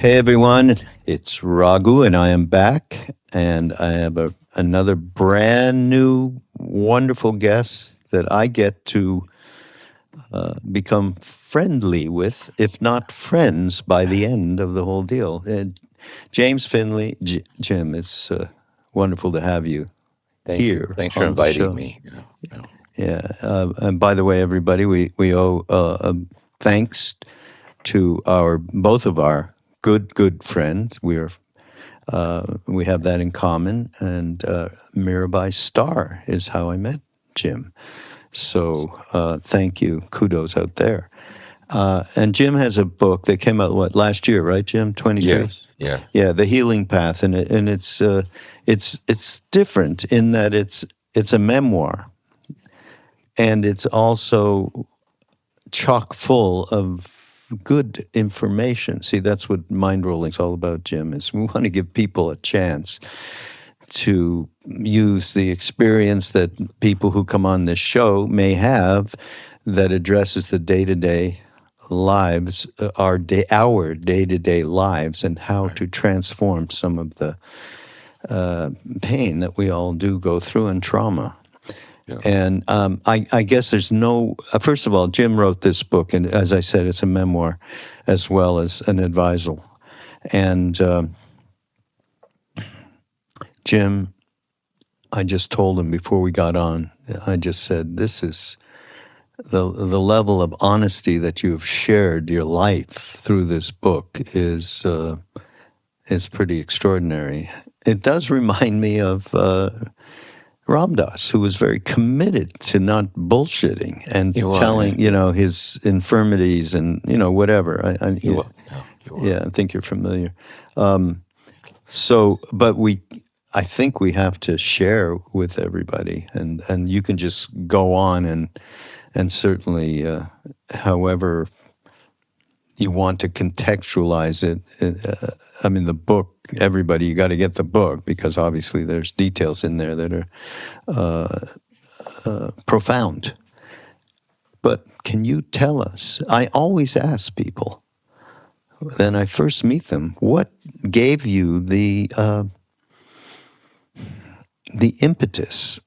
Hey everyone, it's Raghu and I am back and I have another brand new wonderful guest that I get to become friendly with, if not friends, by the end of the whole deal. James Finley, Jim, it's wonderful to have you Thank you. here Thanks for on the inviting show. me. Yeah. Yeah, and by the way, everybody, we owe thanks to our both of our good friends. We have that in common, and Mirabai Starr is how I met Jim. So thank you, kudos out there. And Jim has a book that came out last year, right, Jim? 23. Yes. Yeah. Yeah, The Healing Path, and it's different in that it's a memoir, and it's also chock full of good information. See, that's what Mindrolling's all about, Jim, is we want to give people a chance to use the experience that people who come on this show may have that addresses the day-to-day lives, our day-to-day lives, and how to transform some of the pain that we all do go through and trauma. Yeah. And I guess there's no. First of all, Jim wrote this book, and as I said, it's a memoir as well as an advisal. And Jim, I just told him before we got on. I just said, "This is the level of honesty that you have shared your life through this book is pretty extraordinary. It does remind me of." Ram Dass, who was very committed to not bullshitting and He was. telling, his infirmities and, whatever. He was. Yeah, I think you're familiar. But I think we have to share with everybody, and you can just go on and certainly, however you want to contextualize it. The book, everybody, you got to get the book because obviously there's details in there that are profound. But can you tell us, I always ask people, when I first meet them, what gave you the impetus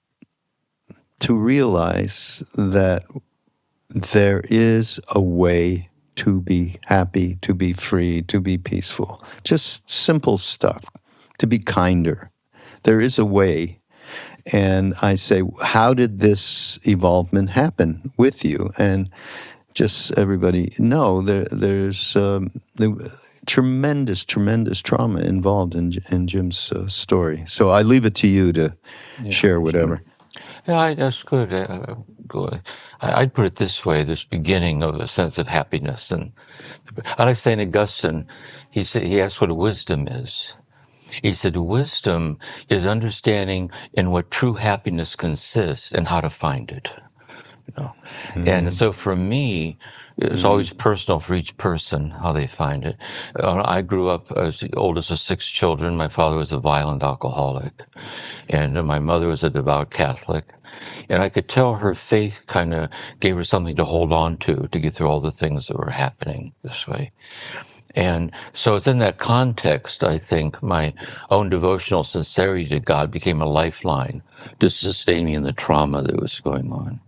to realize that there is a way to be happy, to be free, to be peaceful. Just simple stuff, to be kinder. There is a way. And I say, how did this evolvement happen with you? And just everybody know there's tremendous trauma involved in Jim's story. So I leave it to you to share whatever. Yeah, that's good. Good. I'd put it this way: this beginning of a sense of happiness, and I like Saint Augustine. He asked what wisdom is. He said, "Wisdom is understanding in what true happiness consists and how to find it." And so for me, it's always personal for each person how they find it. I grew up as the oldest of 6 children. My father was a violent alcoholic, and my mother was a devout Catholic. And I could tell her faith kind of gave her something to hold on to get through all the things that were happening this way. And so it's in that context, I think, my own devotional sincerity to God became a lifeline to sustain me in the trauma that was going on.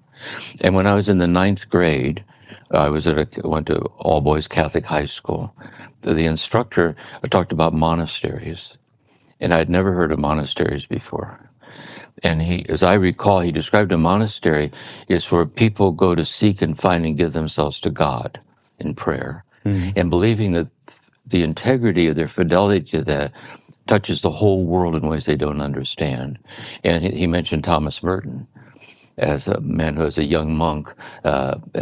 And when I was in the 9th grade, I went to all-boys Catholic high school. The instructor talked about monasteries, and I'd never heard of monasteries before. And as I recall, he described a monastery is where people go to seek and find and give themselves to God in prayer, and believing that the integrity of their fidelity to that touches the whole world in ways they don't understand. And he mentioned Thomas Merton as a man who, as a young monk,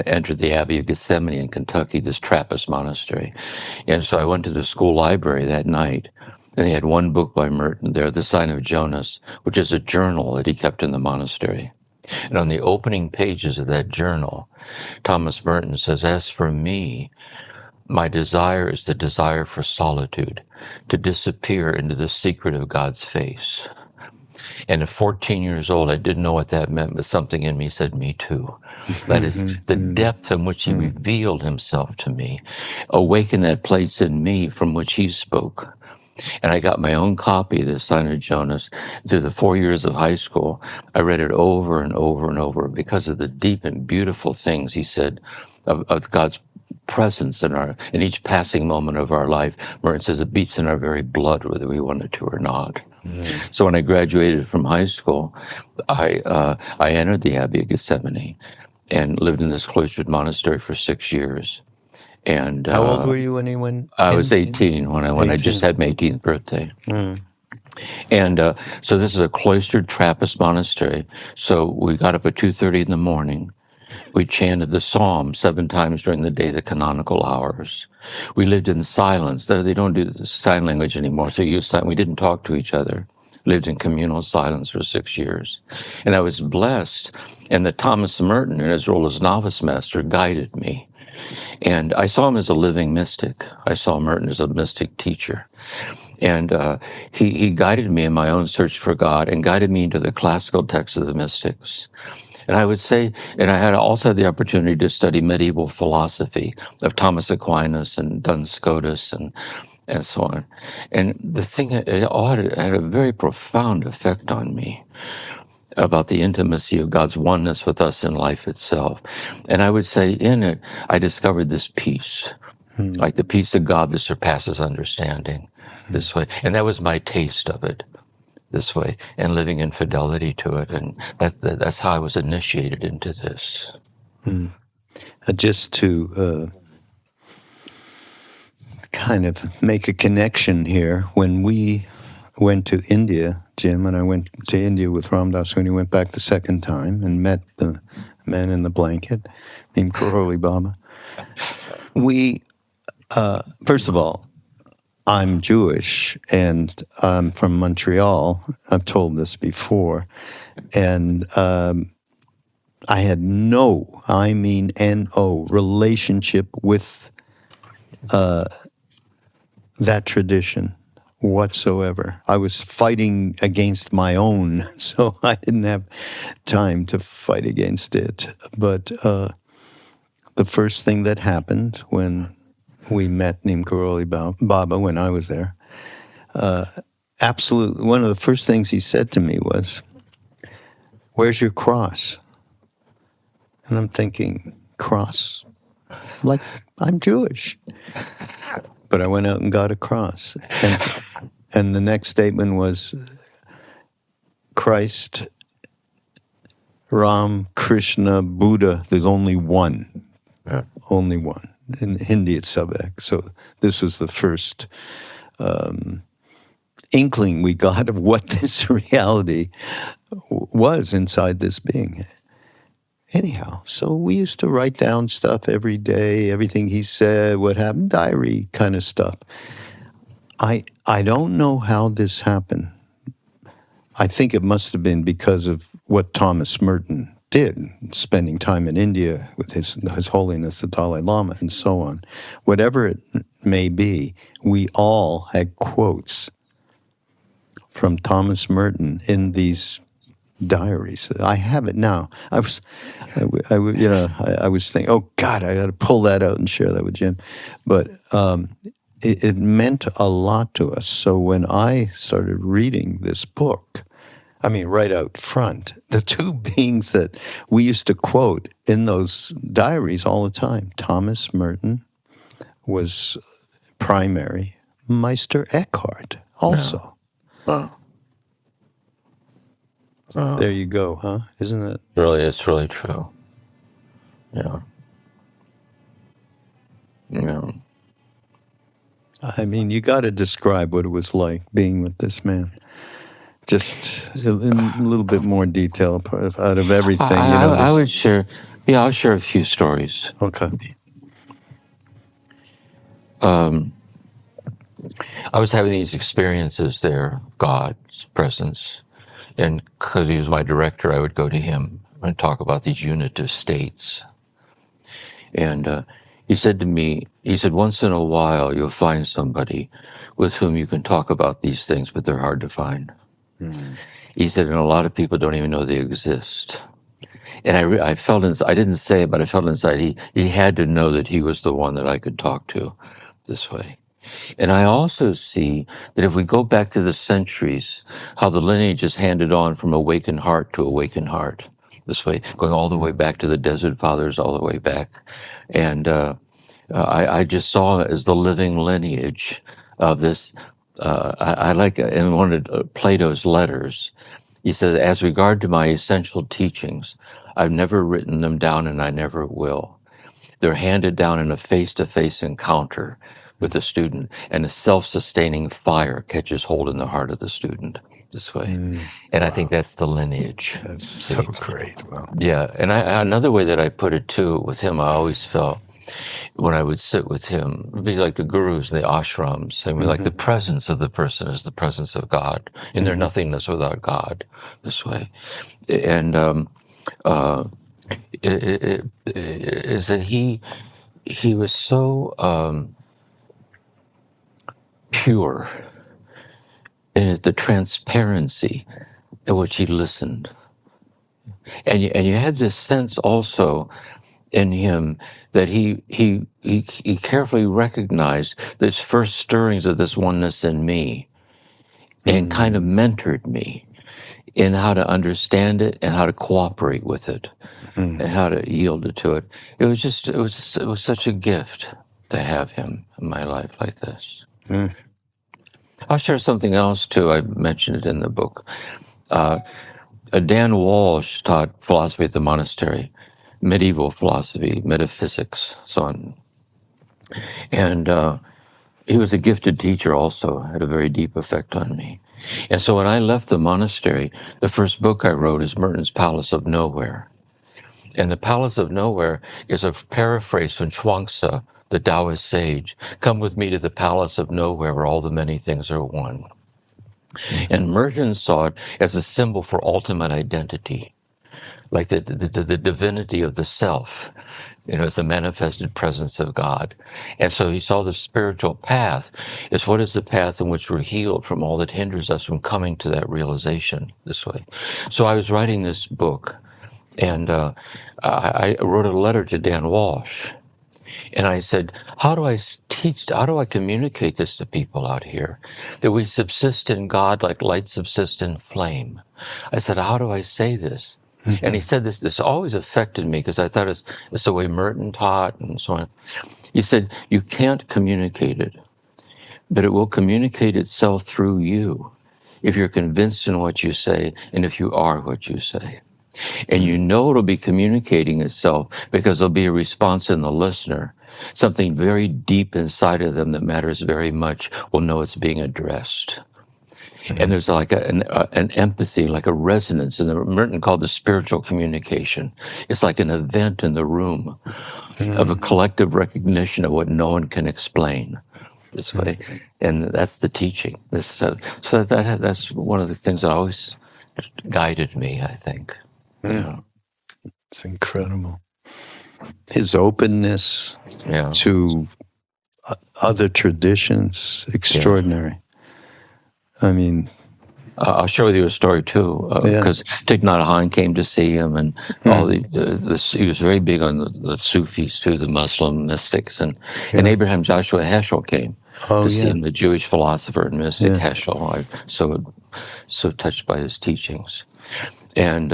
entered the Abbey of Gethsemani in Kentucky, this Trappist monastery. And so I went to the school library that night, and they had one book by Merton there, The Sign of Jonas, which is a journal that he kept in the monastery. And on the opening pages of that journal, Thomas Merton says, "As for me, my desire is the desire for solitude, to disappear into the secret of God's face." And at 14 years old, I didn't know what that meant, but something in me said, me too. That is the depth in which he revealed himself to me, awakened that place in me from which he spoke. And I got my own copy of the Sign of Jonas through the 4 years of high school. I read it over and over and over because of the deep and beautiful things he said of God's presence in each passing moment of our life. Merton says it beats in our very blood, whether we want it to or not. So when I graduated from high school, I entered the Abbey of Gethsemani and lived in this cloistered monastery for 6 years. And How old were you when you went? I was 18 when I went. 18. I just had my 18th birthday. And so this is a cloistered Trappist monastery. So we got up at 2:30 in the morning. We chanted the psalm 7 times during the day, the canonical hours. We lived in silence. They don't do the sign language anymore, so we didn't talk to each other. Lived in communal silence for 6 years. And I was blessed, and that Thomas Merton, in his role as novice master, guided me. And I saw him as a living mystic. I saw Merton as a mystic teacher. And he guided me in my own search for God and guided me into the classical texts of the mystics. And I would say, and I had also had the opportunity to study medieval philosophy of Thomas Aquinas and Duns Scotus and so on. And the thing, it all had a very profound effect on me about the intimacy of God's oneness with us in life itself. And I would say in it, I discovered this peace, like the peace of God that surpasses understanding this way. And that was my taste of it this way, and living in fidelity to it. And that's how I was initiated into this. Just to kind of make a connection here, when we went to India, Jim and I went to India with Ram Dass when he went back the second time and met the man in the blanket named Karoli Baba. We, first of all, I'm Jewish and I'm from Montreal. I've told this before. And I had no relationship with that tradition whatsoever. I was fighting against my own, so I didn't have time to fight against it. But the first thing that happened when we met Neem Karoli Baba when I was there, absolutely, one of the first things he said to me was, "Where's your cross?" And I'm thinking, cross? Like, I'm Jewish. But I went out and got a cross. And the next statement was, Christ, Ram, Krishna, Buddha, there's only one. Yeah. Only one. In Hindi, it's Sabek. So this was the first inkling we got of what this reality was inside this being. Anyhow, so we used to write down stuff every day, everything he said, what happened, diary kind of stuff. I don't know how this happened. I think it must have been because of what Thomas Merton did, spending time in India with His Holiness the Dalai Lama and so on. Whatever it may be, we all had quotes from Thomas Merton in these diaries. I have it now. I was thinking, oh God, I got to pull that out and share that with Jim. But it meant a lot to us. So when I started reading this book, I mean, right out front, the two beings that we used to quote in those diaries all the time, Thomas Merton was primary, Meister Eckhart also. Yeah. There you go, huh? Isn't it? Really, it's really true. Yeah. Yeah. I mean, you got to describe what it was like being with this man. Just in a little bit more detail out of everything. I would share. Yeah, I'll share a few stories. Okay. I was having these experiences there, God's presence. And because he was my director, I would go to him and talk about these unitive states. And he said to me, once in a while you'll find somebody with whom you can talk about these things, but they're hard to find. Mm. He said, and a lot of people don't even know they exist. And I felt inside, I didn't say it, but I felt inside he had to know that he was the one that I could talk to this way. And I also see that if we go back to the centuries, how the lineage is handed on from awakened heart to awakened heart this way, going all the way back to the Desert Fathers, all the way back. And I just saw it as the living lineage of this. I like in one of Plato's letters, he says, as regard to my essential teachings, I've never written them down and I never will. They're handed down in a face-to-face encounter with the student, and a self-sustaining fire catches hold in the heart of the student this way. And I think that's the lineage. That's so great. Wow. Yeah, and another way that I put it too with him, I always felt when I would sit with him, it'd be like the gurus in the ashrams, and like the presence of the person is the presence of God, and there's nothingness without God this way. And is that he was so pure in the transparency in which he listened, and you had this sense also in him that he carefully recognized this first stirrings of this oneness in me, and kind of mentored me in how to understand it and how to cooperate with it, and how to yield it to it. It was such a gift to have him in my life like this. I'll share something else too. I mentioned it in the book. Dan Walsh taught philosophy at the monastery, medieval philosophy, metaphysics, so on. And he was a gifted teacher also, had a very deep effect on me. And so when I left the monastery, the first book I wrote is Merton's Palace of Nowhere. And the Palace of Nowhere is a paraphrase from Chuang-Tzu, the Taoist sage. Come with me to the Palace of Nowhere where all the many things are one. And Merton saw it as a symbol for ultimate identity, like the divinity of the self, as the manifested presence of God. And so he saw the spiritual path as what is the path in which we're healed from all that hinders us from coming to that realization this way. So I was writing this book, and I wrote a letter to Dan Walsh. And I said, how do I communicate this to people out here? That we subsist in God like light subsists in flame. I said, how do I say this? And he said this always affected me because I thought it's the way Merton taught and so on. He said, you can't communicate it, but it will communicate itself through you if you're convinced in what you say and if you are what you say. And it'll be communicating itself because there'll be a response in the listener. Something very deep inside of them that matters very much will know it's being addressed. And there's like an empathy, like a resonance, and Merton called the spiritual communication. It's like an event in the room of a collective recognition of what no one can explain this way. And that's the teaching. So that's one of the things that always guided me, I think. Yeah. It's incredible. His openness to other traditions, extraordinary. I mean, I'll share with you a story too, because Thich Nhat Hanh came to see him, and all he was very big on the Sufis too, the Muslim mystics, and Abraham Joshua Heschel came to see him, the Jewish philosopher and mystic Heschel. I'm so touched by his teachings, and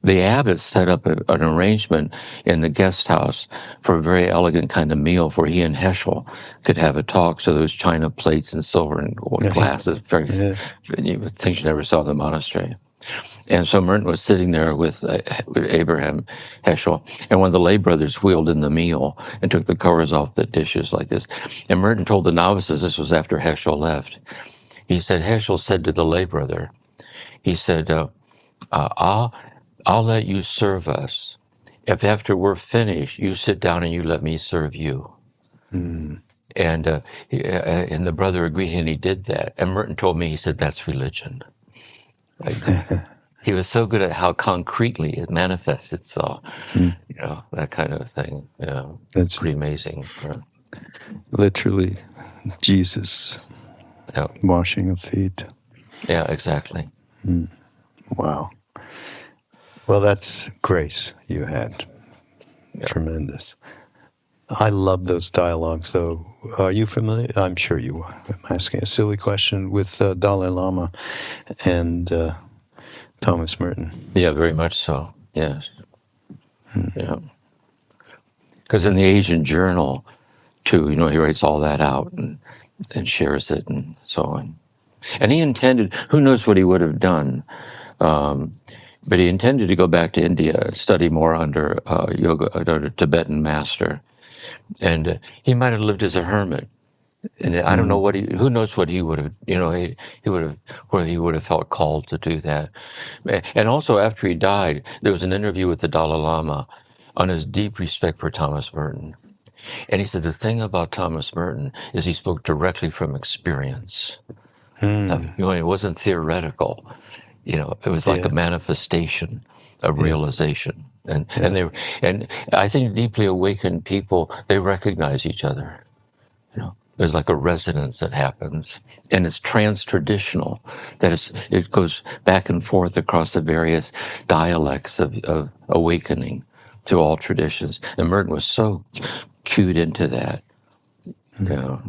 the abbot set up an arrangement in the guest house for a very elegant kind of meal where he and Heschel could have a talk. So there was china plates and silver and gold glasses, very things you never saw in the monastery. And so Merton was sitting there with Abraham Heschel, and one of the lay brothers wheeled in the meal and took the covers off the dishes like this. And Merton told the novices, this was after Heschel left, he said, Heschel said to the lay brother, he said, I'll let you serve us if after we're finished, you sit down and you let me serve you. And the brother agreed, and he did that. And Merton told me, he said, that's religion. He was so good at how concretely it manifests itself, that kind of thing. Yeah, that's pretty amazing. Literally, Jesus washing of feet. Yeah, exactly. Wow. Well, that's grace you had. Yeah. Tremendous. I love those dialogues, though. Are you familiar? I'm sure you are. I'm asking a silly question with Dalai Lama and Thomas Merton. Yeah, very much so. Yes. Yeah. Because in the Asian Journal, too, he writes all that out and shares it and so on. And he intended, who knows what he would have done, but he intended to go back to India, study more under under a Tibetan master. And he might have lived as a hermit. And I don't know who knows what he would have, he would have, where he would have felt called to do that. And also after he died, there was an interview with the Dalai Lama on his deep respect for Thomas Merton. And he said the thing about Thomas Merton is he spoke directly from experience. It wasn't theoretical. It was like a Yeah. manifestation, a realization. And Yeah. and I think deeply awakened people, they recognize each other. There's like a resonance that happens, and it's trans-traditional. That it goes back and forth across the various dialects of awakening to all traditions. And Merton was so cued into that. Wow.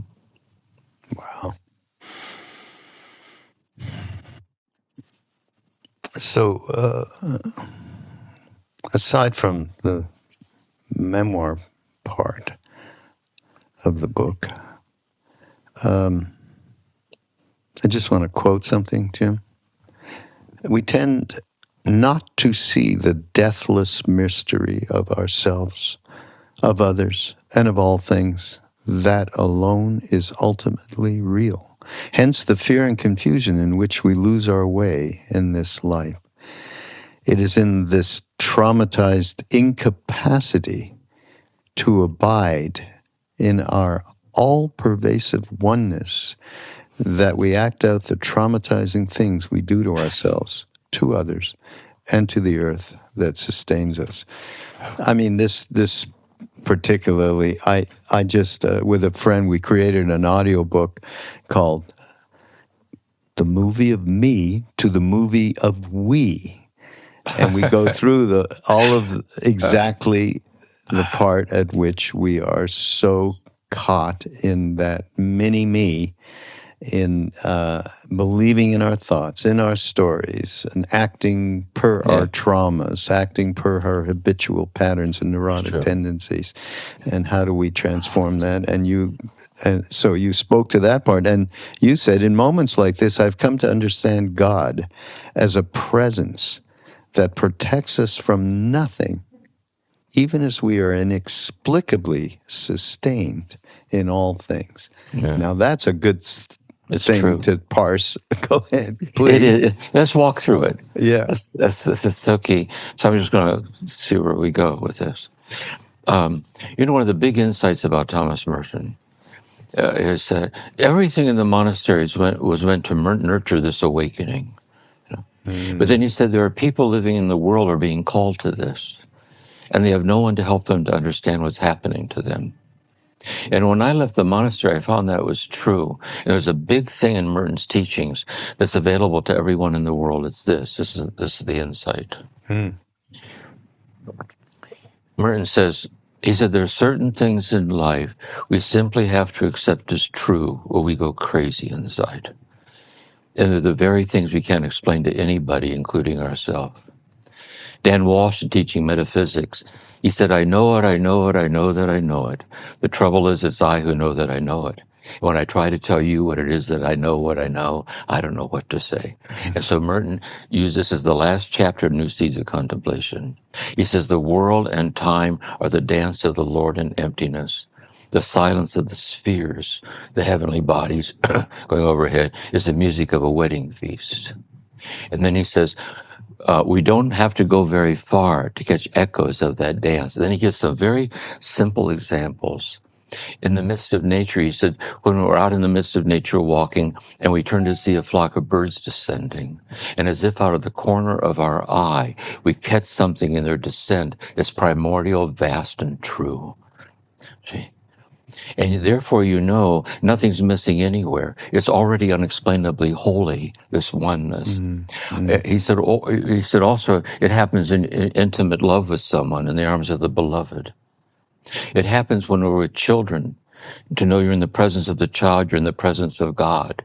So, aside from the memoir part of the book, I just want to quote something, Jim. We tend not to see the deathless mystery of ourselves, of others, and of all things. That alone is ultimately real. Hence the fear and confusion in which we lose our way in this life. It is in this traumatized incapacity to abide in our all-pervasive oneness that we act out the traumatizing things we do to ourselves, to others, and to the earth that sustains us. I mean, this particularly, I just, with a friend, we created an audiobook called The Movie of Me to the Movie of We. And we go through exactly the part at which we are so caught in that mini me, in believing in our thoughts, in our stories, and acting per our traumas, acting per our habitual patterns and neurotic tendencies. And how do we transform that? And so you spoke to that part, and you said, in moments like this, I've come to understand God as a presence that protects us from nothing, even as we are inexplicably sustained in all things. Yeah. Now, that's a good thing true. to parse. Go ahead, please. It is. Let's walk through it. Yeah. That's so key. So I'm just going to see where we go with this. One of the big insights about Thomas Merton is that everything in the monasteries was meant to nurture this awakening. But then he said there are people living in the world who are being called to this, and they have no one to help them to understand what's happening to them. And when I left the monastery, I found that was true. And there's a big thing in Merton's teachings that's available to everyone in the world. It's this. This is the insight. Merton says, he said, there are certain things in life we simply have to accept as true, or we go crazy inside. And they're the very things we can't explain to anybody, including ourselves. Dan Walsh, teaching metaphysics, he said, I know it, I know it, I know that I know it. The trouble is, it's I who know that I know it. When I try to tell you what it is that I know what I know, I don't know what to say. And so Merton used this as the last chapter of New Seeds of Contemplation. He says, the world and time are the dance of the Lord in emptiness. The silence of the spheres, the heavenly bodies going overhead, is the music of a wedding feast. And then he says, we don't have to go very far to catch echoes of that dance. And then he gives some very simple examples. In the midst of nature, he said, when we're out in the midst of nature walking and we turn to see a flock of birds descending, and as if out of the corner of our eye, we catch something in their descent that's primordial, vast, and true. See? And therefore, you know, nothing's missing anywhere. It's already unexplainably holy, this oneness. He said, also, it happens in intimate love with someone in the arms of the beloved. It happens when we're with children, to know you're in the presence of the child, you're in the presence of God.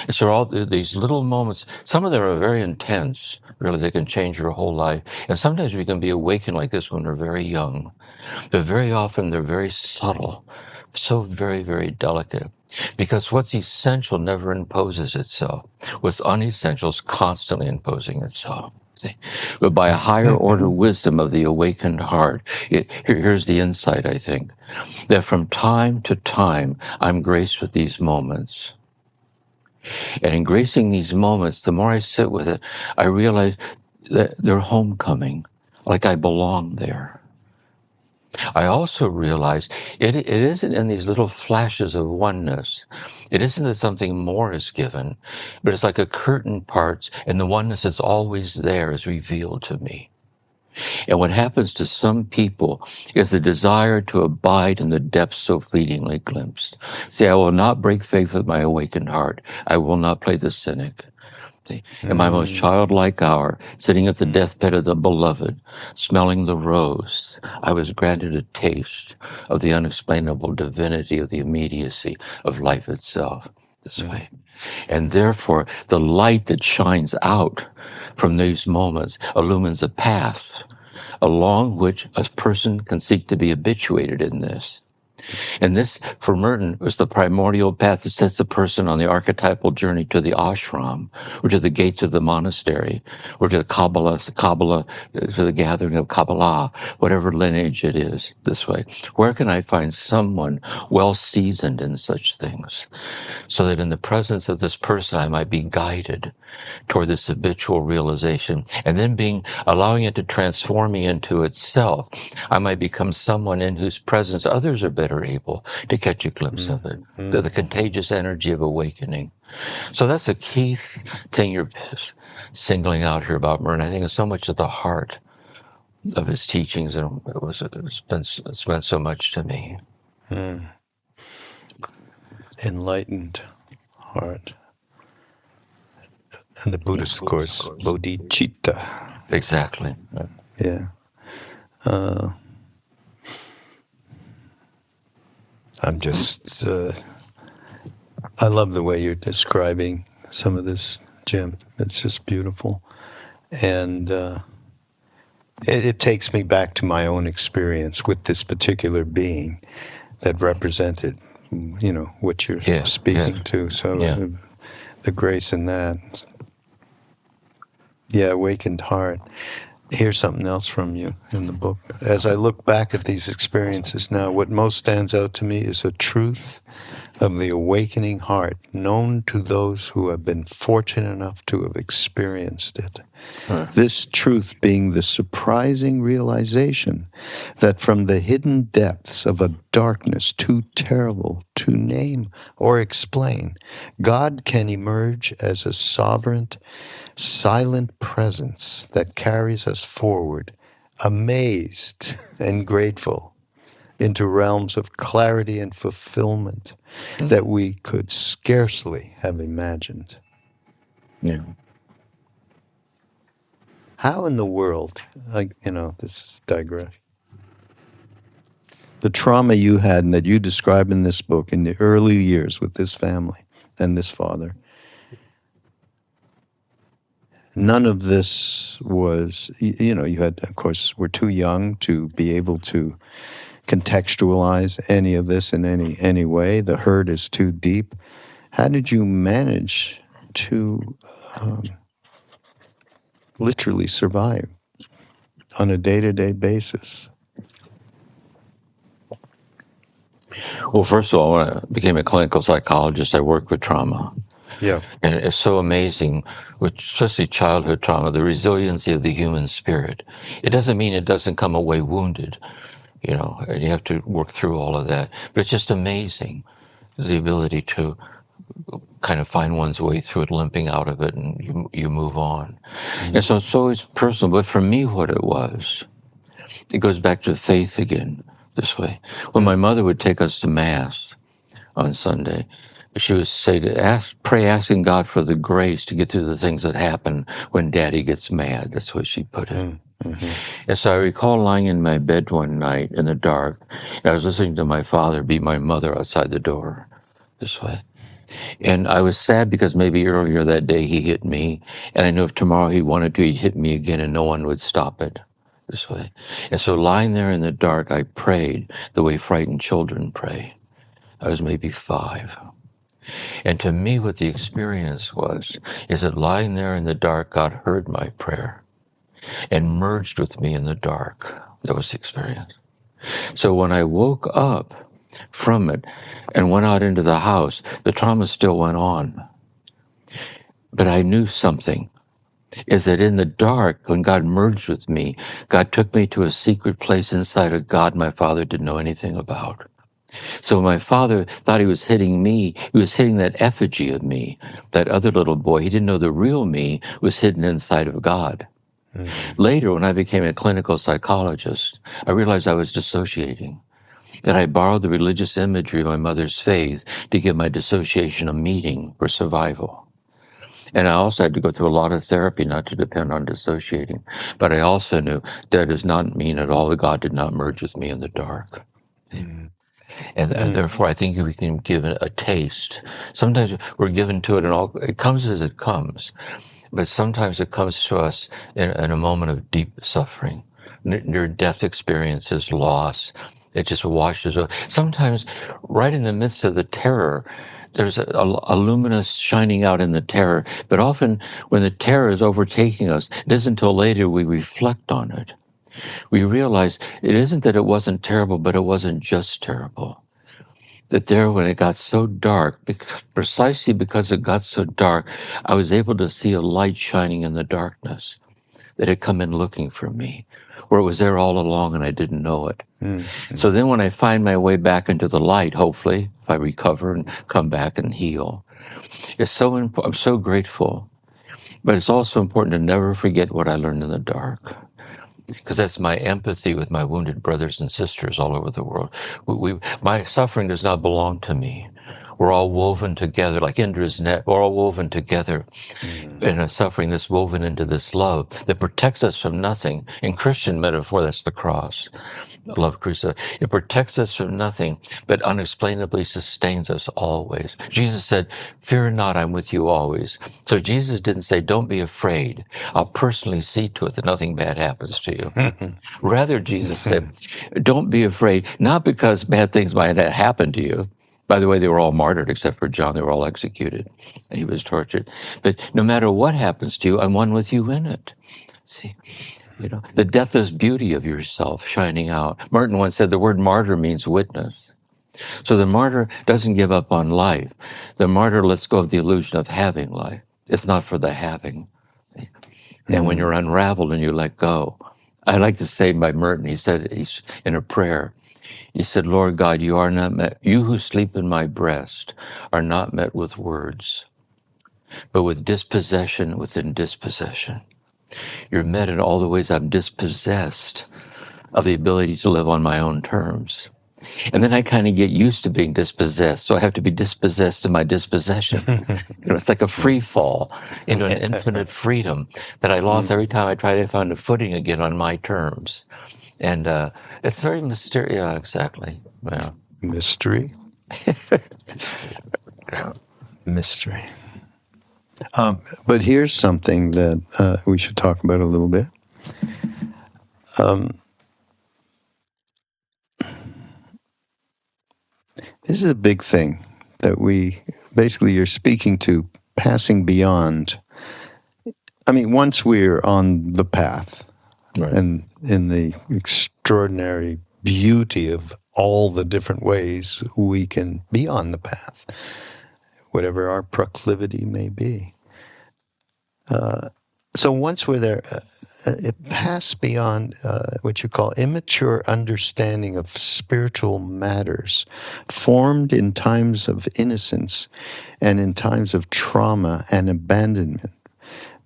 And so all these little moments, some of them are very intense, really, they can change your whole life. And sometimes we can be awakened like this when we're very young. But very often they're very subtle, so very, very delicate. Because what's essential never imposes itself. What's unessential is constantly imposing itself. See? But by a higher order wisdom of the awakened heart, here's the insight, I think, that from time to time, I'm graced with these moments. And in gracing these moments, the more I sit with it, I realize that they're homecoming, like I belong there. I also realize it isn't in these little flashes of oneness. It isn't that something more is given, but it's like a curtain parts and the oneness that's always there is revealed to me. And what happens to some people is the desire to abide in the depths so fleetingly glimpsed. See, I will not break faith with my awakened heart. I will not play the cynic. See, in my most childlike hour, sitting at the deathbed of the beloved, smelling the rose, I was granted a taste of the unexplainable divinity of the immediacy of life itself. This way. And therefore, the light that shines out from these moments illumines a path along which a person can seek to be habituated in this. And this, for Merton, was the primordial path that sets the person on the archetypal journey to the ashram, or to the gates of the monastery, or to the Kabbalah, to the gathering of Kabbalah, whatever lineage it is, this way. Where can I find someone well seasoned in such things, so that in the presence of this person I might be guided toward this habitual realization, and then allowing it to transform me into itself, I might become someone in whose presence others are better able to catch a glimpse of it, the contagious energy of awakening. So that's a key thing you're singling out here about Merton. I think it's so much at the heart of his teachings, and it's meant so much to me. Enlightened heart. And the Buddhist, of course, bodhicitta. Exactly. Yeah. I'm just, I love the way you're describing some of this, Jim. It's just beautiful. And it takes me back to my own experience with this particular being that represented, what you're speaking to. So the grace in that. Yeah, awakened heart. Here's something else from you in the book. As I look back at these experiences now, what most stands out to me is a truth of the awakening heart known to those who have been fortunate enough to have experienced it. This truth being the surprising realization that from the hidden depths of a darkness too terrible to name or explain, God can emerge as a sovereign, silent presence that carries us forward, amazed and grateful, into realms of clarity and fulfillment that we could scarcely have imagined. Yeah. How in the world, this is digression, the trauma you had and that you describe in this book in the early years with this family and this father, none of this was, you had, of course, were too young to be able to contextualize any of this in any way. The hurt is too deep. How did you manage to literally survive on a day-to-day basis? Well, first of all, when I became a clinical psychologist, I worked with trauma. Yeah. And it's so amazing, especially childhood trauma, the resiliency of the human spirit. It doesn't mean it doesn't come away wounded, and you have to work through all of that. But it's just amazing, the ability to kind of find one's way through it, limping out of it, and you move on. And so it's always personal. But for me, what it goes back to faith again. this way. When my mother would take us to Mass on Sunday, she would say to pray asking God for the grace to get through the things that happen when Daddy gets mad. That's what she put it. Mm-hmm. And so I recall lying in my bed one night in the dark, and I was listening to my father beat my mother outside the door this way. And I was sad because maybe earlier that day he hit me, and I knew if tomorrow he wanted to, he'd hit me again and no one would stop it this way. And so lying there in the dark, I prayed the way frightened children pray. I was maybe 5. And to me, what the experience was, is that lying there in the dark, God heard my prayer and merged with me in the dark. That was the experience. So when I woke up from it and went out into the house, the trauma still went on. But I knew something, is that in the dark, when God merged with me, God took me to a secret place inside of God my father didn't know anything about. So my father thought he was hitting me. He was hitting that effigy of me, that other little boy. He didn't know the real me was hidden inside of God. Mm-hmm. Later, when I became a clinical psychologist, I realized I was dissociating, that I borrowed the religious imagery of my mother's faith to give my dissociation a meaning for survival. And I also had to go through a lot of therapy not to depend on dissociating. But I also knew that does not mean at all that God did not merge with me in the dark. Mm-hmm. And therefore, I think we can give it a taste. Sometimes we're given to it, and it comes as it comes. But sometimes it comes to us in a moment of deep suffering, near-death experiences, loss. It just washes over. Sometimes, right in the midst of the terror, there's a luminous shining out in the terror. But often, when the terror is overtaking us, it isn't until later we reflect on it. We realize it isn't that it wasn't terrible, but it wasn't just terrible. That there, when it got so dark, precisely because it got so dark, I was able to see a light shining in the darkness that had come in looking for me, or it was there all along and I didn't know it. Mm-hmm. So then when I find my way back into the light, hopefully, if I recover and come back and heal, it's so I'm so grateful. But it's also important to never forget what I learned in the dark, because that's my empathy with my wounded brothers and sisters all over the world. My suffering does not belong to me. We're all woven together, like Indra's net. We're all woven together in a suffering that's woven into this love that protects us from nothing. In Christian metaphor, that's the cross. Love crucified. It protects us from nothing, but unexplainably sustains us always. Jesus said, "Fear not, I'm with you always." So Jesus didn't say, "Don't be afraid. I'll personally see to it that nothing bad happens to you." Rather, Jesus said, "Don't be afraid, not because bad things might happen to you." By the way, they were all martyred except for John. They were all executed, and he was tortured. But no matter what happens to you, I'm one with you in it. See? You know, the deathless beauty of yourself shining out. Merton once said the word martyr means witness. So the martyr doesn't give up on life. The martyr lets go of the illusion of having life. It's not for the having. And when you're unraveled and you let go, I like to say by Merton, he said he's in a prayer, he said, "Lord God, you are not met, you who sleep in my breast are not met with words, but with dispossession within dispossession. You're met in all the ways I'm dispossessed of the ability to live on my own terms." And then I kind of get used to being dispossessed, so I have to be dispossessed of my dispossession. It's like a free fall into an infinite freedom that I lost every time I try to find a footing again on my terms. And it's very mysterious. Yeah, exactly. Yeah. Mystery. Mystery. But here's something that we should talk about a little bit. This is a big thing that you're speaking to, passing beyond. I mean, once we're on the path, right, and in the extraordinary beauty of all the different ways we can be on the path, whatever our proclivity may be. So once we're there, it passed beyond what you call immature understanding of spiritual matters, formed in times of innocence and in times of trauma and abandonment,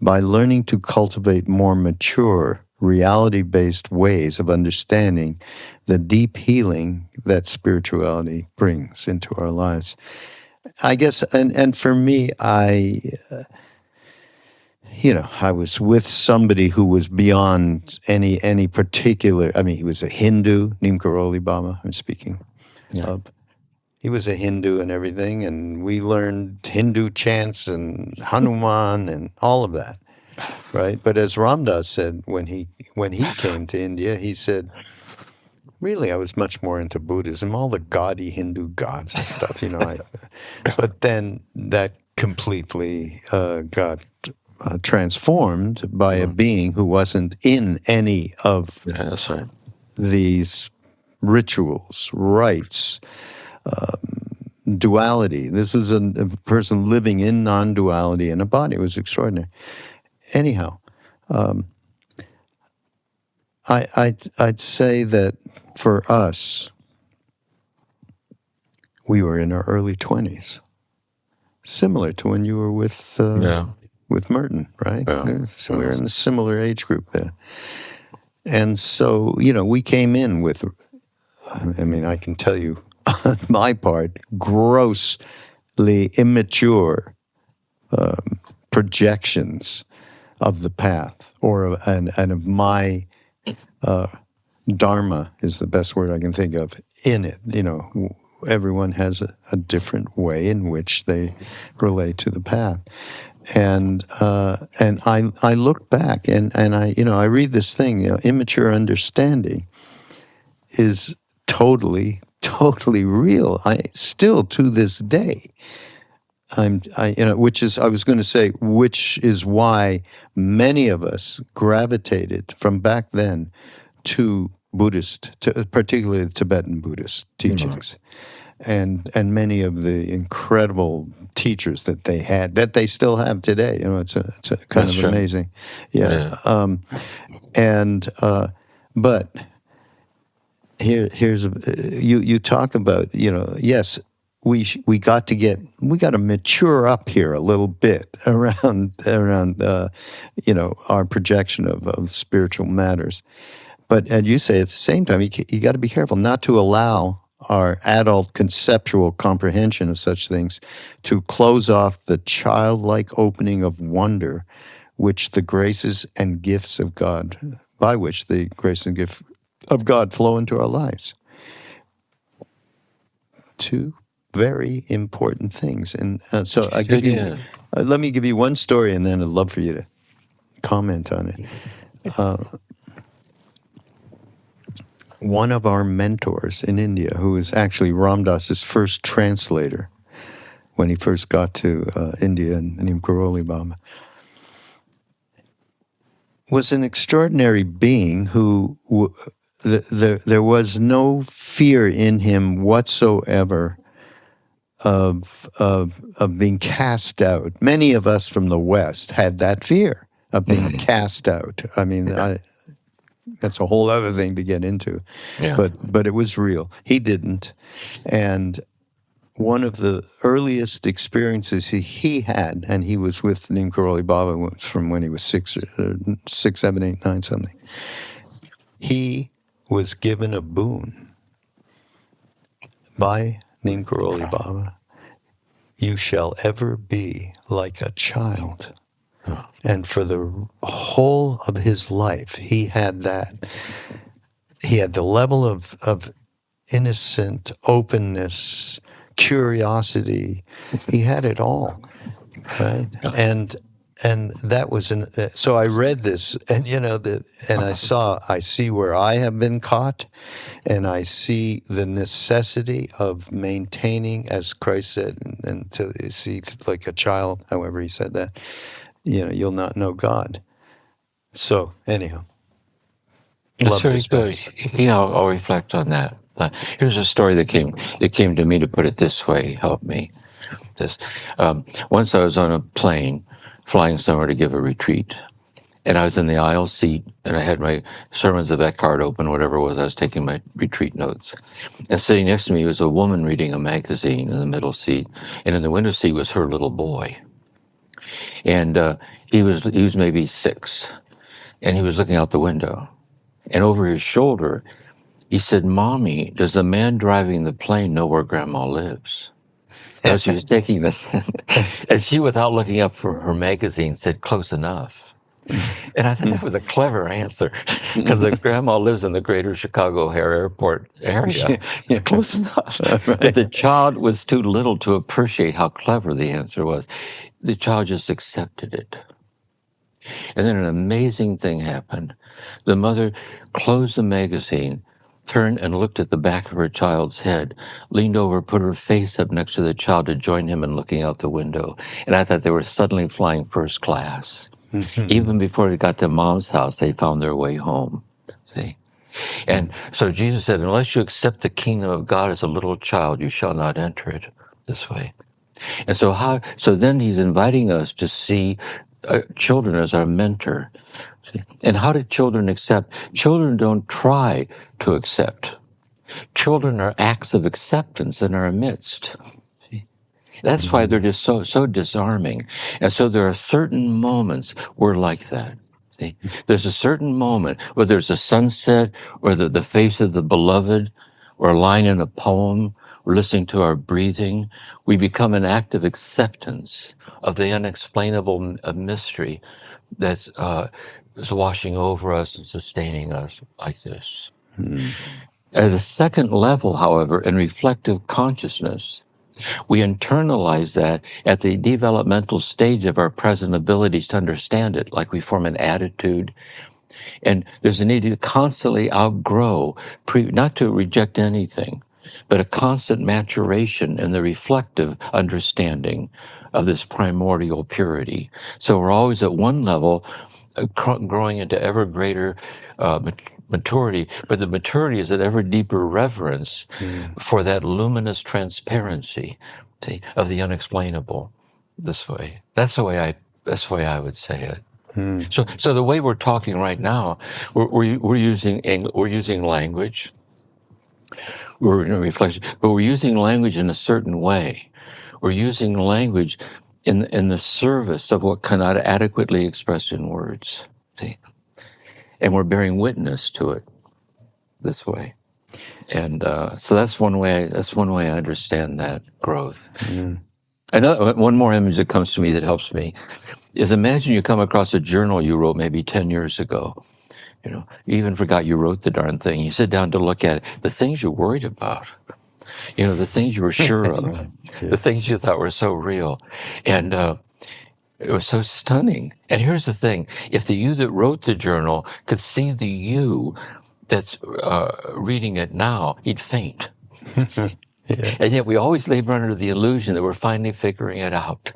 by learning to cultivate more mature reality-based ways of understanding the deep healing that spirituality brings into our lives. I guess, and for me, I was with somebody who was beyond any particular. I mean, he was a Hindu, Neem Karoli Baba. I'm speaking of. He was a Hindu and everything, and we learned Hindu chants and Hanuman and all of that, right? But as Ram Dass said when he came to India, he said, really, I was much more into Buddhism, all the gaudy Hindu gods and stuff, but then that completely got transformed by a being who wasn't in any of that's right. these rituals, rites, duality. This was a person living in non-duality in a body. It was extraordinary. Anyhow, I'd say that for us, we were in our early 20s, similar to when you were with Merton, right? Yeah. So we were in a similar age group there. And so, we came in with, I can tell you, on my part, grossly immature projections of the path, and of my dharma is the best word I can think of in it. Everyone has a different way in which they relate to the path. And I look back and I read this thing, immature understanding is totally real. I still to this day, which is why many of us gravitated from back then to particularly Tibetan Buddhist teachings, and many of the incredible teachers that they had, that they still have today. It's a kind of amazing, but. Here's you talk about yes, we got to mature up here a little bit around our projection of spiritual matters, but as you say, at the same time you got to be careful not to allow our adult conceptual comprehension of such things to close off the childlike opening of wonder, which the graces and gifts of God, by which the grace and gift of God flow into our lives. Two very important things. And so I give you, let me give you one story, and then I'd love for you to comment on it. One of our mentors in India, who was actually Ram Dass's first translator when he first got to India and Neem Karoli Baba, was an extraordinary being who there was no fear in him whatsoever of being cast out. Many of us from the West had that fear of being cast out. That's a whole other thing to get into. Yeah. But it was real. He didn't. And one of the earliest experiences he had, and he was with Neem Karoli Baba from when he was 6, 7, 8, 9, something. He was given a boon by Neem Karoli Baba. You shall ever be like a child. And for the whole of his life, he had that. He had the level of innocent openness, curiosity. He had it all, right? And that was so I read this, and I see where I have been caught, and I see the necessity of maintaining, as Christ said, and to see like a child, however he said that, you'll not know God. So anyhow, that's very good. I'll reflect on that. Here's a story that came to me, to put it this way, help me. Once I was on a plane flying somewhere to give a retreat, and I was in the aisle seat, and I had my Sermons of Eckhart open, whatever it was. I was taking my retreat notes, and sitting next to me was a woman reading a magazine in the middle seat, and in the window seat was her little boy, and he was maybe 6, and he was looking out the window. And over his shoulder, he said, "Mommy, does the man driving the plane know where Grandma lives?" As she was taking this, and she, without looking up from her magazine, said, "Close enough." And I thought that was a clever answer, because the grandma lives in the greater Chicago O'Hare Airport area. It's close enough. Right. But the child was too little to appreciate how clever the answer was. The child just accepted it. And then an amazing thing happened. The mother closed the magazine, turned and looked at the back of her child's head, leaned over, put her face up next to the child to join him in looking out the window. And I thought they were suddenly flying first class. Even before they got to Mom's house, they found their way home. See? And so Jesus said, unless you accept the kingdom of God as a little child, you shall not enter it this way. And so then he's inviting us to see children as our mentor. See? And how do children accept? Children don't try to accept. Children are acts of acceptance in our midst. See? That's why they're just so disarming. And so there are certain moments we're like that. See? There's a certain moment, whether it's a sunset or the face of the beloved or a line in a poem, or listening to our breathing, we become an act of acceptance of the unexplainable mystery that's is washing over us and sustaining us like this. At the second level, however, in reflective consciousness, we internalize that at the developmental stage of our present abilities to understand it, like we form an attitude. And there's a need to constantly outgrow, not to reject anything, but a constant maturation in the reflective understanding of this primordial purity. So we're always at one level, growing into ever greater maturity, but the maturity is an ever deeper reverence for that luminous transparency, see, of the unexplainable. This way, that's the way I would say it. So the way we're talking right now, we're using language. We're in a reflection, but we're using language in a certain way. We're using language in the service of what cannot adequately express in words. See, and we're bearing witness to it this way. And so that's one way. That's one way I understand that growth. Another one more image that comes to me that helps me is, imagine you come across a journal you wrote maybe 10 years ago. You even forgot you wrote the darn thing. You sit down to look at it, the things you're worried about, the things you were sure of, the things you thought were so real. And it was so stunning. And here's the thing. If the you that wrote the journal could see the you that's reading it now, he'd faint. Yeah. And yet we always labor under the illusion that we're finally figuring it out.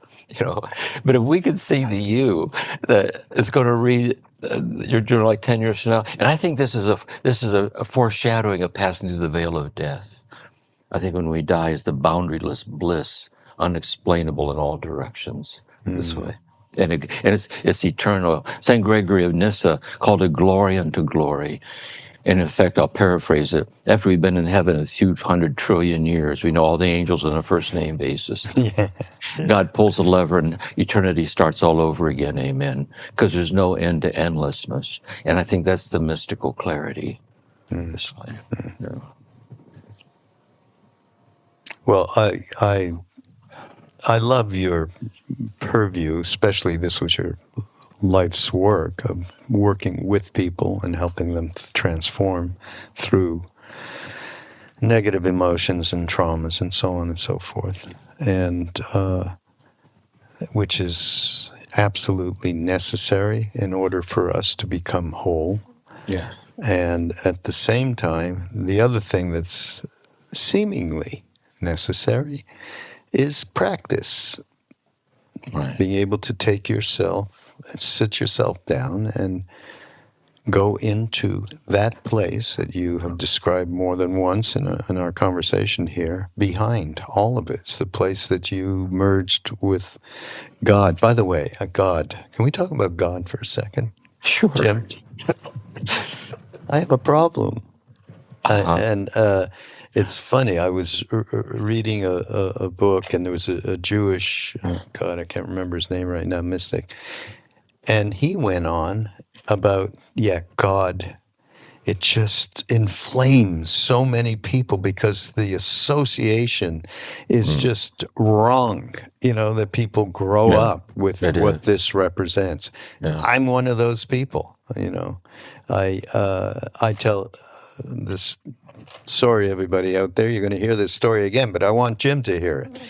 But if we could see the you that is going to read your journal like 10 years from now, and I think this is a foreshadowing of passing through the veil of death. I think when we die is the boundaryless bliss, unexplainable in all directions. This way, and it's eternal. Saint Gregory of Nyssa called it glory unto glory. And in fact, I'll paraphrase it. After we've been in heaven a few 100 trillion years, we know all the angels on a first name basis. Yeah. God pulls the lever and eternity starts all over again. Amen. Because there's no end to endlessness. And I think that's the mystical clarity. This way. Yeah. Well, I love your purview, especially this was your life's work of working with people and helping them transform through negative emotions and traumas and so on and so forth, and which is absolutely necessary in order for us to become whole. Yeah. And at the same time, the other thing that's seemingly necessary is practice. Right. Being able to take yourself, sit yourself down and go into that place that you have described more than once in our conversation here, behind all of it. It's the place that you merged with God. By the way, God. Can we talk about God for a second? Sure. Jim? I have a problem. And it's funny. I was reading a book, and there was a Jewish, God, I can't remember his name right now, mystic. And he went on about, God. It just inflames so many people because the association is just wrong, that people grow Yeah, up with it what is. this represents. Yeah. I'm one of those people, I tell this sorry, everybody out there, you're going to hear this story again, but I want Jim to hear it.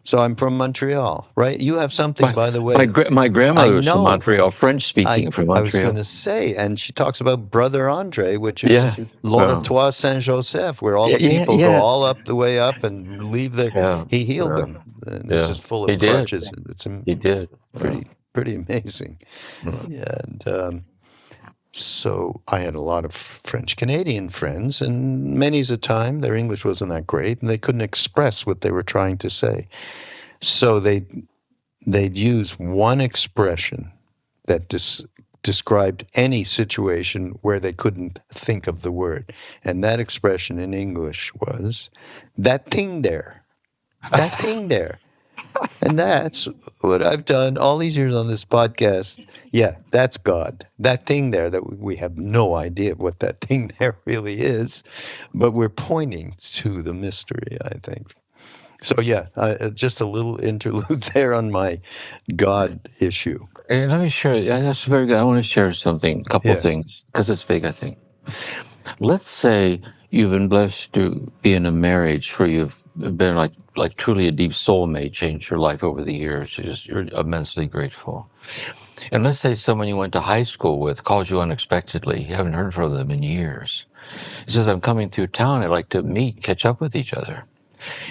So I'm from Montreal, right? You have something, by the way. My I grandmother was from know. Montreal, French speaking from I was Montreal. going to say, and she talks about Brother Andre, which is Yeah. L'Oratoire Saint Joseph, where all the Yeah. people go Yes. all up the way up and leave Yeah. he healed Yeah. them. And it's Yeah. just full He of did. crutches. It's He did. Yeah. pretty amazing. Mm. Yeah, and so I had a lot of French Canadian friends, and many's a time their English wasn't that great, and they couldn't express what they were trying to say. So they'd use one expression that described any situation where they couldn't think of the word. And that expression in English was, that thing there, that thing there. And that's what I've done all these years on this podcast. Yeah, that's God. That thing there, that we have no idea what that thing there really is, but we're pointing to the mystery, I think. So yeah, just a little interlude there on my God issue. And let me share. Yeah, that's very good. I want to share something, a couple Yeah. things, because it's big, I think. Let's say you've been blessed to be in a marriage where you've been like truly a deep soulmate, changed your life over the years. You're immensely grateful. And let's say someone you went to high school with calls you unexpectedly. You haven't heard from them in years. He says, I'm coming through town. I'd like to catch up with each other.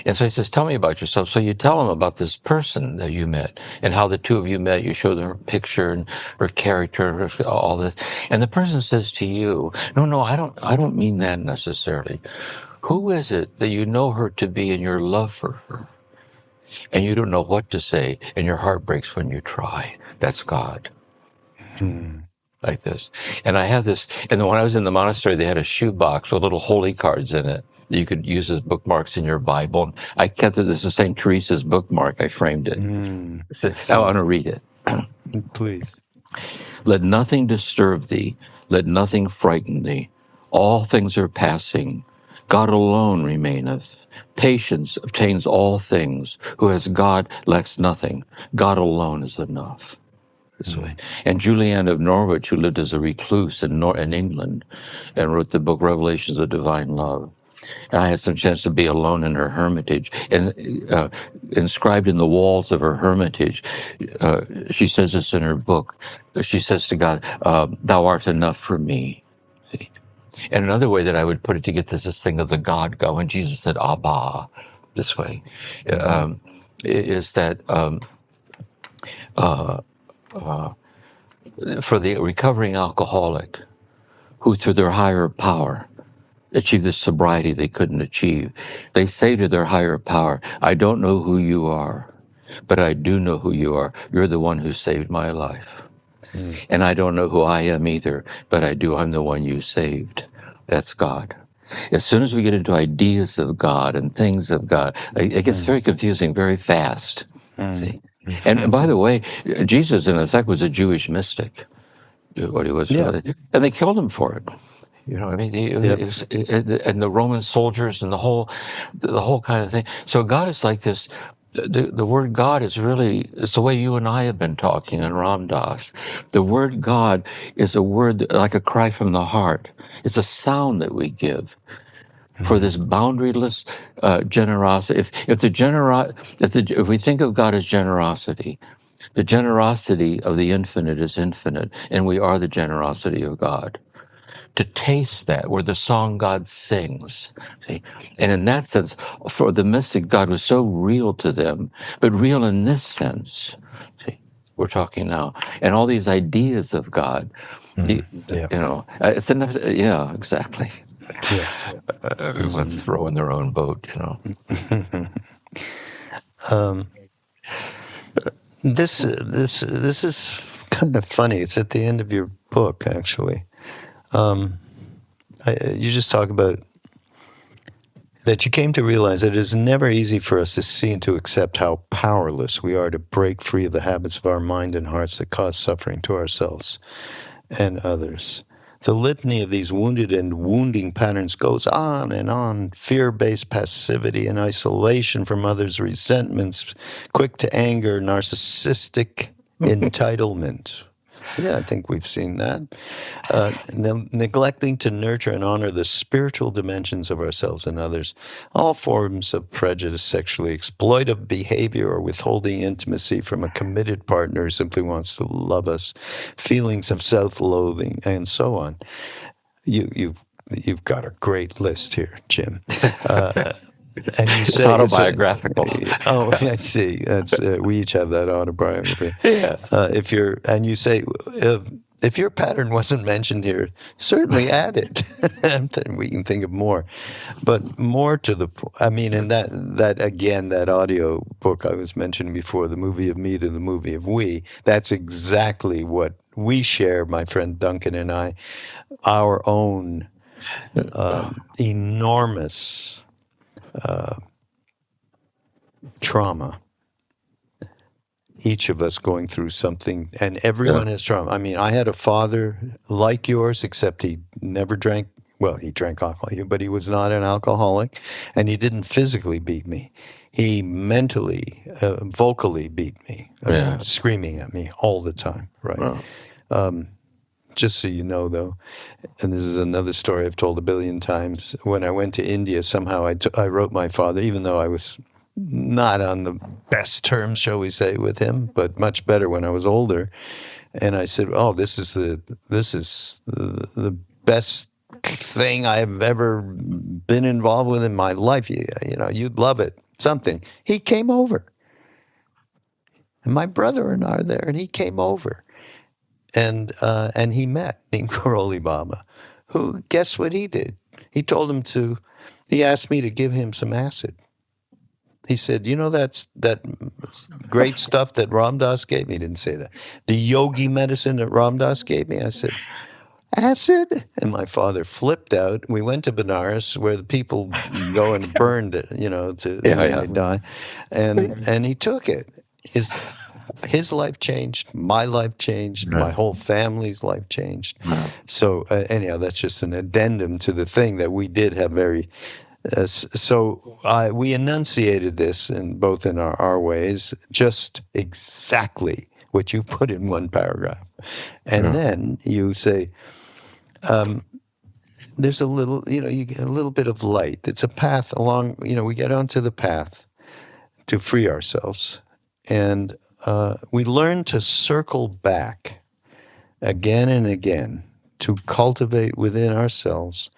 And so he says, tell me about yourself. So you tell him about this person that you met and how the two of you met. You show them her picture and her character, all this. And the person says to you, no, I don't mean that necessarily. Who is it that you know her to be in your love for her? And you don't know what to say, and your heart breaks when you try. That's God. Like this. And I have this, and when I was in the monastery, they had a shoebox with little holy cards in it that you could use as bookmarks in your Bible. And I kept it as the St. Teresa's bookmark. I framed it. I want to read it. Please. Let nothing disturb thee. Let nothing frighten thee. All things are passing. God alone remaineth. Patience obtains all things. Who has God lacks nothing. God alone is enough. This way. And Julian of Norwich, who lived as a recluse in England and wrote the book Revelations of Divine Love. And I had some chance to be alone in her hermitage. And inscribed in the walls of her hermitage, she says this in her book. She says to God, thou art enough for me. See? And another way that I would put it to get this thing of the God go, when Jesus said, Abba, this way, is that for the recovering alcoholic who through their higher power achieve the sobriety they couldn't achieve, they say to their higher power, I don't know who you are, but I do know who you are. You're the one who saved my life. And I don't know who I am either, but I do. I'm the one you saved. That's God. As soon as we get into ideas of God and things of God, it gets very confusing very fast. See? And by the way, Jesus, in effect, was a Jewish mystic. What he was, and they killed him for it. You know, I mean, and the Roman soldiers and the whole kind of thing. So God is like this. The word God is really, it's the way you and I have been talking in Ram Dass. The word God is a word like a cry from the heart. It's a sound that we give for this boundaryless generosity. If we think of God as generosity, the generosity of the infinite is infinite, and we are the generosity of God. To taste that, where the song God sings. See? And in that sense, for the mystic, God was so real to them, but real in this sense. See? We're talking now. And all these ideas of God, you know, it's enough. Yeah, exactly. Everyone's throwing their own boat, you know. This is kind of funny. It's at the end of your book, actually. You just talk about that you came to realize that it is never easy for us to see and to accept how powerless we are to break free of the habits of our mind and hearts that cause suffering to ourselves and others. The litany of these wounded and wounding patterns goes on and on. Fear-based passivity and isolation from others, resentments, quick to anger, narcissistic entitlement. Yeah, I think we've seen that. Neglecting to nurture and honor the spiritual dimensions of ourselves and others. All forms of prejudice, sexually exploitive behavior, or withholding intimacy from a committed partner who simply wants to love us. Feelings of self-loathing, and so on. You've got a great list here, Jim. And you It's say autobiographical. Oh, I see. That's we each have that autobiography. Yes. You say if your pattern wasn't mentioned here, certainly add it. We can think of more, but more to the. I mean, in that audio book I was mentioning before, the movie of me to the movie of we. That's exactly what we share, my friend Duncan and I, our own enormous trauma. Each of us going through something, and everyone has trauma. I mean, I had a father like yours, except he never drank. Well, he drank alcohol, but he was not an alcoholic, and he didn't physically beat me. He mentally, vocally beat me, screaming at me all the time, right? Wow. Just so you know, though, and this is another story I've told a billion times, when I went to India, somehow I wrote my father, even though I was not on the best terms, shall we say, with him, but much better when I was older. And I said, "Oh, this is the best thing I've ever been involved with in my life. You'd love it." Something. He came over, and my brother and I are there, and he came over. And he met Neem Karoli Baba, who, guess what he did? He asked me to give him some acid. He said, that great stuff that Ram Dass gave me. He didn't say that. The yogi medicine that Ram Dass gave me. I said, acid? And my father flipped out. We went to Benares, where the people go and burned it, when they die. And he took it. His life changed, my life changed, my whole family's life changed. Wow. So anyhow, that's just an addendum to the thing that we did have very. We enunciated this both in our ways, just exactly what you put in one paragraph, and then you say, "There's a little, you get a little bit of light. It's a path along. We get onto the path to free ourselves, and." We learn to circle back again and again to cultivate within ourselves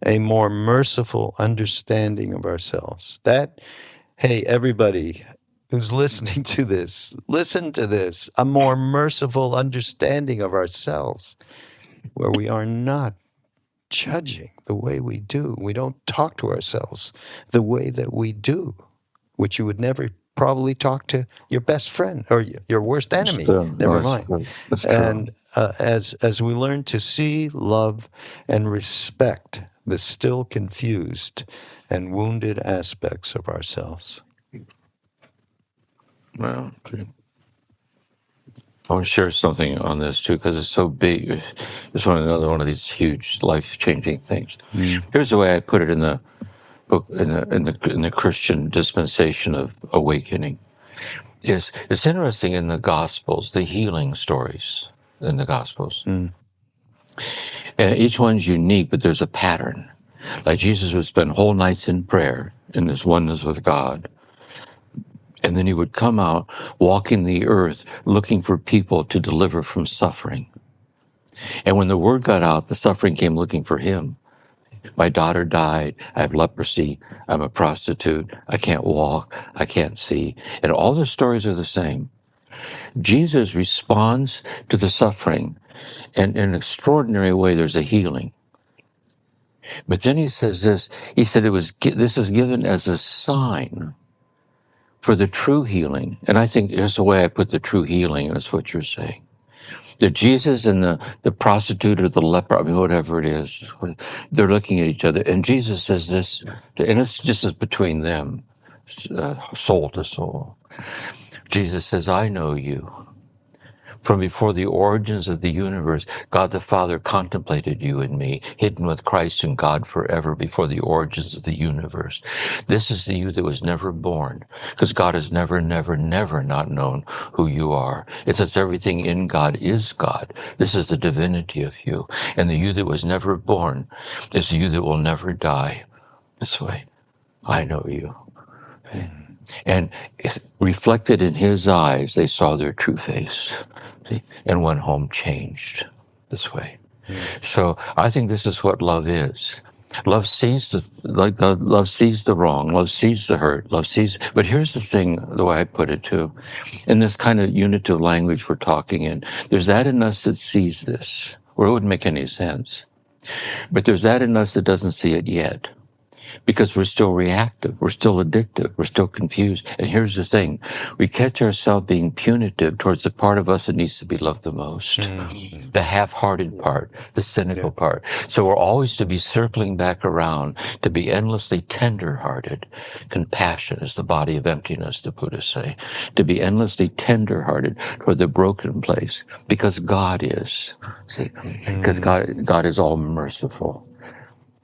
a more merciful understanding of ourselves. Hey, everybody who's listening to this, listen to this, a more merciful understanding of ourselves, where we are not judging the way we do. We don't talk to ourselves the way that we do, which you would never probably talk to your best friend or your worst enemy. Never mind. That's and as we learn to see, love, and respect the still confused and wounded aspects of ourselves. Well, I want to share something on this too, because it's so big. It's another one of these huge life-changing things. Here's the way I put it in the book, in the Christian dispensation of awakening. It's interesting in the Gospels, the healing stories in the Gospels. And each one's unique, but there's a pattern. Like Jesus would spend whole nights in prayer in this oneness with God. And then he would come out walking the earth looking for people to deliver from suffering. And when the word got out, the suffering came looking for him. My daughter died. I have leprosy. I'm a prostitute. I can't walk. I can't see. And all the stories are the same. Jesus responds to the suffering, and in an extraordinary way, there's a healing. But then he says this. He said this is given as a sign for the true healing. And I think here's the way I put the true healing, and it's what you're saying. That Jesus and the prostitute or the leper, I mean, whatever it is, they're looking at each other. And Jesus says this, and it's just as between them, soul to soul. Jesus says, I know you, From before the origins of the universe, God the Father contemplated you and me, hidden with Christ in God forever before the origins of the universe. This is the you that was never born, because God has never, never, never not known who you are. It says everything in God is God. This is the divinity of you. And the you that was never born is the you that will never die. This way, I know you. And reflected in his eyes, they saw their true face. See? And went home changed this way. So I think this is what love is. Love sees love sees the wrong, love sees the hurt, love sees. But here's the thing, the way I put it too, in this kind of unitive language we're talking in, there's that in us that sees this, or it wouldn't make any sense. But there's that in us that doesn't see it yet. Because we're still reactive, we're still addictive, we're still confused. And here's the thing, we catch ourselves being punitive towards the part of us that needs to be loved the most. The half-hearted part, the cynical part. So we're always to be circling back around, to be endlessly tender-hearted. Compassion is the body of emptiness, the Buddhists say. To be endlessly tender-hearted toward the broken place, because God is. See, because God is all merciful.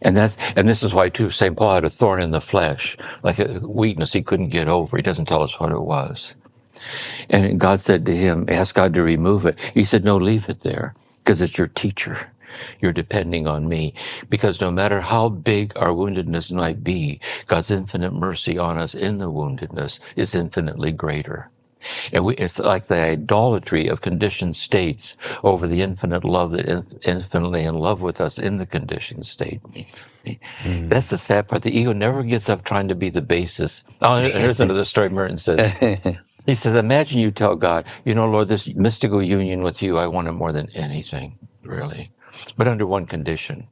And this is why too, St. Paul had a thorn in the flesh, like a weakness he couldn't get over. He doesn't tell us what it was. And God said to him, ask God to remove it. He said, no, leave it there, because it's your teacher. You're depending on me. Because no matter how big our woundedness might be, God's infinite mercy on us in the woundedness is infinitely greater. And it's like the idolatry of conditioned states over the infinite love that is infinitely in love with us in the conditioned state. That's the sad part. The ego never gets up trying to be the basis. Oh, here's another story Merton says. He says, imagine you tell God, you know, Lord, this mystical union with you, I want it more than anything, really. But under one condition.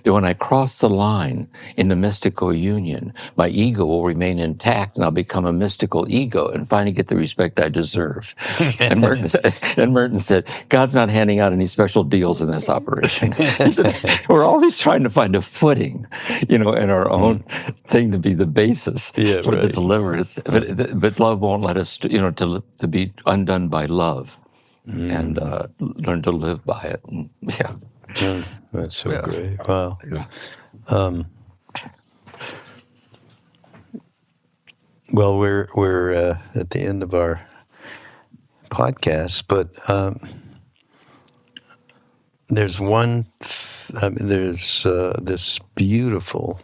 That when I cross the line in the mystical union, my ego will remain intact and I'll become a mystical ego and finally get the respect I deserve. And Merton said, God's not handing out any special deals in this operation. He said, we're always trying to find a footing, you know, in our own thing to be the basis for the deliverance. But love won't let us, you know, to be undone by love and learn to live by it. And, yeah. That's so great. Wow. Yeah. Well, we're at the end of our podcast, but there's there's this beautiful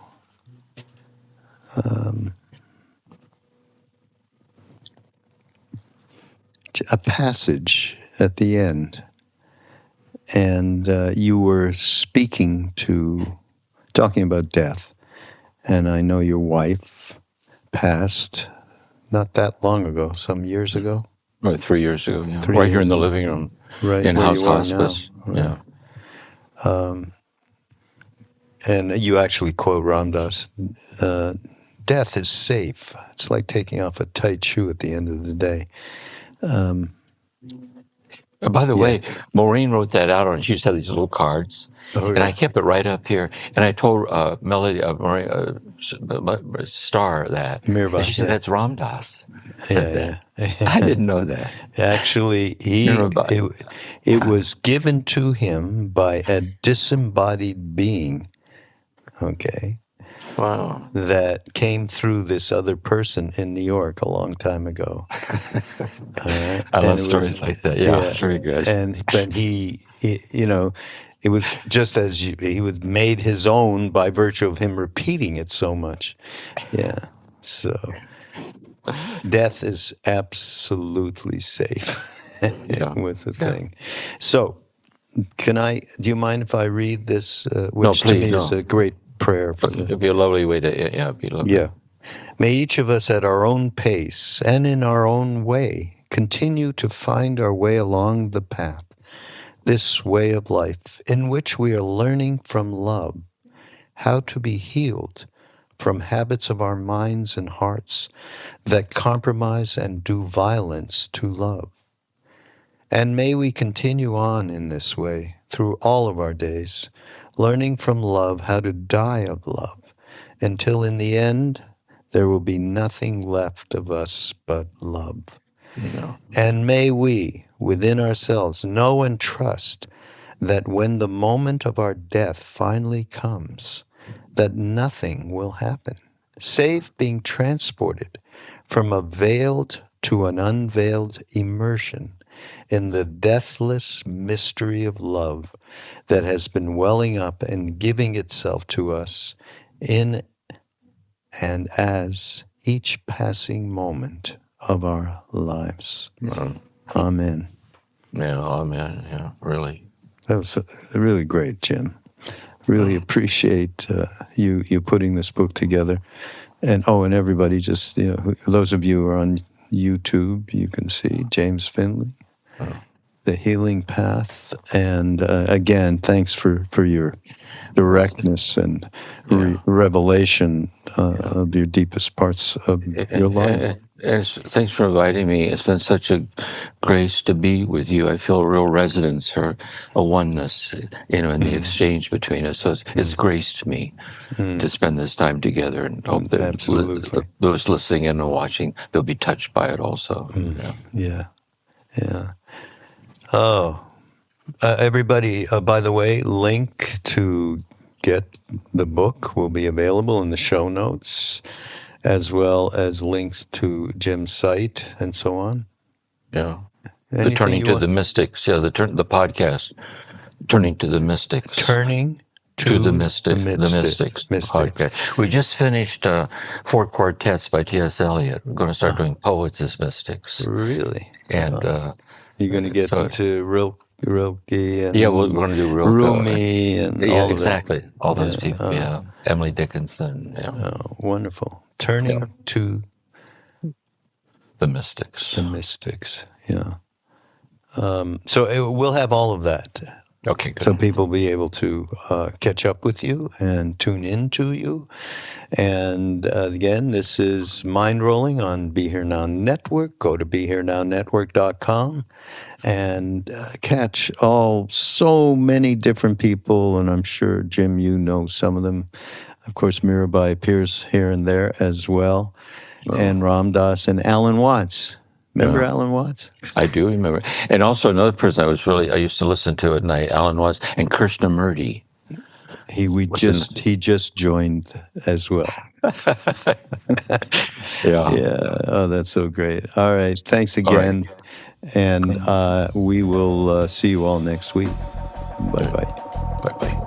a passage at the end. And you were talking about death. And I know your wife passed not that long ago, some years ago. Right, 3 years ago, yeah. Right here in the living room, right, in-house hospice. Right. Yeah. And you actually quote Ram Dass, death is safe. It's like taking off a tight shoe at the end of the day. By the way, Maureen wrote that out on. She used to have these little cards, and I kept it right up here. And I told Melody, Star that, and she said, "That's Ram Dass." Said that. I didn't know that. Actually, it was given to him by a disembodied being. Okay. Wow. That came through this other person in New York a long time ago. I love stories like that. Yeah, it's very good. But he, you know, it was just as he was made his own by virtue of him repeating it so much. Yeah. So death is absolutely safe with the thing. So do you mind if I read this, which to me is a great prayer for the... It'd be a lovely way to, it'd be lovely. Yeah. May each of us at our own pace and in our own way continue to find our way along the path, this way of life in which we are learning from love how to be healed from habits of our minds and hearts that compromise and do violence to love. And may we continue on in this way through all of our days, learning from love how to die of love, until in the end there will be nothing left of us but love. No. And may we, within ourselves know and trust that when the moment of our death finally comes, that nothing will happen, save being transported from a veiled to an unveiled immersion in the deathless mystery of love that has been welling up and giving itself to us in and as each passing moment of our lives. Amen. Yeah, amen. Yeah, really. That was really great, Jim. Really appreciate you putting this book together. And everybody, just those of you who are on YouTube, you can see James Finley, The Healing Path. And again, thanks for your directness and revelation of your deepest parts of your life. Thanks for inviting me. It's been such a grace to be with you. I feel a real resonance or a oneness, in the exchange between us. So it's graced me to spend this time together, and hope that Absolutely. those listening in and watching, they'll be touched by it also. Yeah. Oh, everybody, by the way, link to get the book will be available in the show notes, as well as links to Jim's site and so on. Yeah. Anything The Turning you to want- the Mystics. Yeah, the podcast, Turning to the Mystics. Turning To the Mystics. Mystics. podcast. We just finished 4 quartets by T.S. Eliot. We're going to start doing poets as mystics. Really? And You're going to get into Rilke and we're going to do Rilke. Rumi and all of that. exactly. All those people, Emily Dickinson, Oh, wonderful. Turning to the Mystics. the Mystics, yeah. So we'll have all of that. Okay, good. So people will be able to catch up with you and tune into you. And again, this is Mindrolling on Be Here Now Network. Go to BeHereNowNetwork.com and catch so many different people. And I'm sure, Jim, you know some of them. Of course, Mirabai appears here and there as well. And Ram Dass and Alan Watts. Remember Alan Watts? I do remember. And also another person I used to listen to at night, Alan Watts, and Krishnamurti. He just joined as well. Yeah. Oh, that's so great. All right. Thanks again. And we will see you all next week. Bye-bye. Bye-bye.